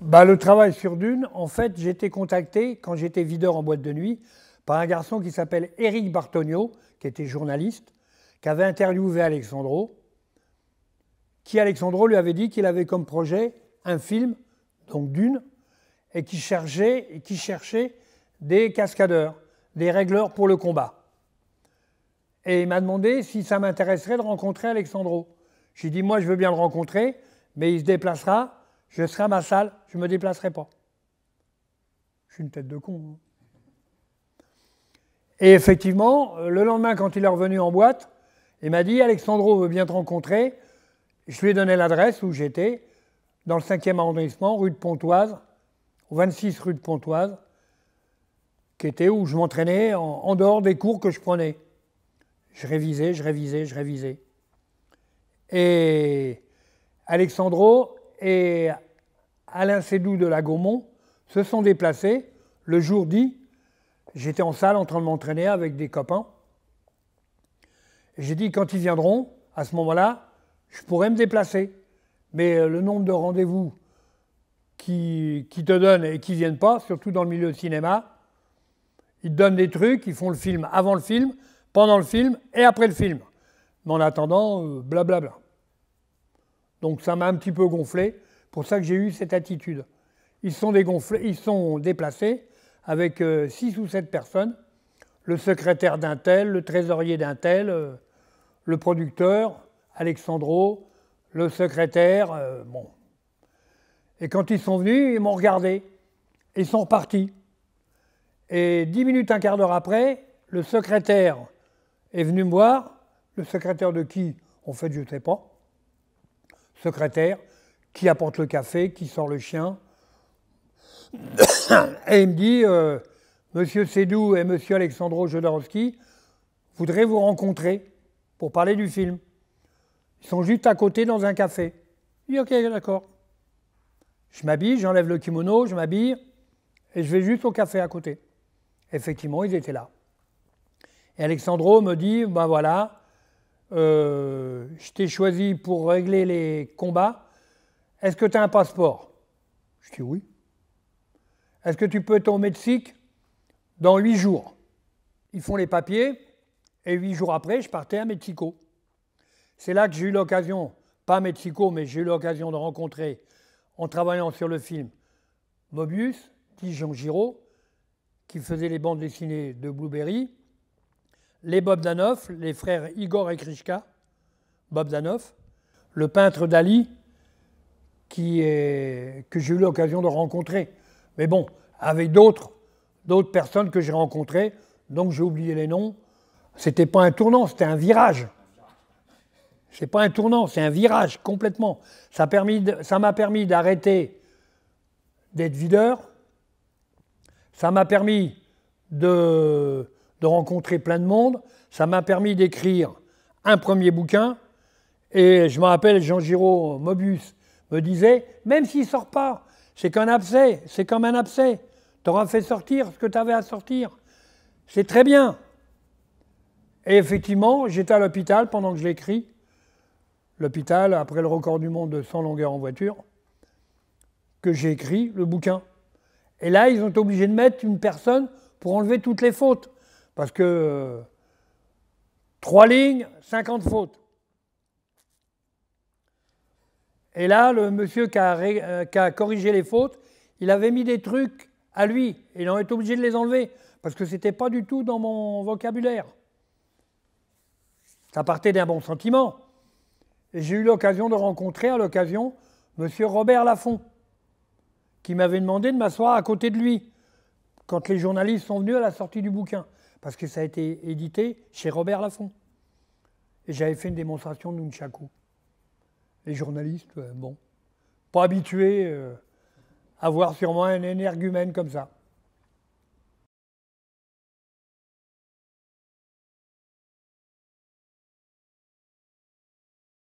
Bah, le travail sur Dune, en fait, j'ai été contacté quand j'étais videur en boîte de nuit par un garçon qui s'appelle Éric Bartogno, qui était journaliste, qui avait interviewé Alexandro, qui Alexandro lui avait dit qu'il avait comme projet un film, donc Dune, et qui cherchait des cascadeurs, des régleurs pour le combat. Et il m'a demandé si ça m'intéresserait de rencontrer Alexandro. J'ai dit, moi je veux bien le rencontrer, mais il se déplacera, je serai à ma salle, je ne me déplacerai pas. Je suis une tête de con. Hein. Et effectivement, le lendemain, quand il est revenu en boîte, il m'a dit, Alexandro veut bien te rencontrer. Je lui ai donné l'adresse où j'étais, dans le 5e arrondissement, rue de Pontoise, 26 rue de Pontoise, qui était où je m'entraînais en dehors des cours que je prenais. Je révisais. Et Alexandro et Alain Sédou de la Gaumont se sont déplacés le jour dit. J'étais en salle en train de m'entraîner avec des copains. J'ai dit, quand ils viendront, à ce moment-là, je pourrais me déplacer. Mais le nombre de rendez-vous qui te donnent et qui ne viennent pas, surtout dans le milieu de cinéma, ils te donnent des trucs, ils font le film avant le film, pendant le film et après le film. Mais en attendant, blablabla. Donc ça m'a un petit peu gonflé, pour ça que j'ai eu cette attitude. Ils sont déplacés avec 6 ou 7 personnes, le secrétaire d'un tel, le trésorier d'un tel, le producteur, Alexandro, le secrétaire, bon. Et quand ils sont venus, ils m'ont regardé. Ils sont repartis. Et 10 minutes, un quart d'heure après, le secrétaire est venu me voir. Le secrétaire de qui? En fait, je ne sais pas. Secrétaire, qui apporte le café, qui sort le chien. Et il me dit, Monsieur Sédou et Monsieur Alexandro Jodorowsky voudraient vous rencontrer pour parler du film. Ils sont juste à côté dans un café. Je dis, ok, d'accord. Je m'habille, j'enlève le kimono, je m'habille, et je vais juste au café à côté. Effectivement, ils étaient là. Et Alexandro me dit, ben voilà, je t'ai choisi pour régler les combats. Est-ce que tu as un passeport? Je dis oui. Est-ce que tu peux être au Mexique dans 8 jours? Ils font les papiers, et 8 jours après, je partais à Mexico. C'est là que j'ai eu l'occasion, pas à Mexico, mais j'ai eu l'occasion de rencontrer, en travaillant sur le film, Mobius, dit Jean Giraud, qui faisait les bandes dessinées de Blueberry, les Bogdanov, les frères Igor et Krishka, Bogdanov, le peintre Dali, que j'ai eu l'occasion de rencontrer. Mais bon, avec d'autres personnes que j'ai rencontrées, donc j'ai oublié les noms. C'était pas un tournant, c'était un virage. C'est pas un tournant, c'est un virage complètement. Ça m'a permis d'arrêter d'être videur. Ça m'a permis de rencontrer plein de monde. Ça m'a permis d'écrire un premier bouquin. Et je me rappelle, Jean Giraud, Mobius, me disait, même s'il ne sort pas, c'est qu'un abcès, c'est comme un abcès. Tu auras fait sortir ce que tu avais à sortir. C'est très bien. Et effectivement, j'étais à l'hôpital pendant que je l'écris. L'hôpital, après le record du monde de 100 longueurs en voiture, que j'ai écrit le bouquin. Et là, ils ont été obligés de mettre une personne pour enlever toutes les fautes. Parce que 3 lignes, 50 fautes. Et là, le monsieur qui a corrigé les fautes, il avait mis des trucs à lui. Et ils ont été obligés de les enlever. Parce que ce n'était pas du tout dans mon vocabulaire. Ça partait d'un bon sentiment. Et j'ai eu l'occasion de rencontrer à l'occasion M. Robert Laffont, qui m'avait demandé de m'asseoir à côté de lui quand les journalistes sont venus à la sortie du bouquin, parce que ça a été édité chez Robert Laffont. Et j'avais fait une démonstration de nunchaku. Les journalistes, bon, pas habitués à voir sur moi un énergumène comme ça.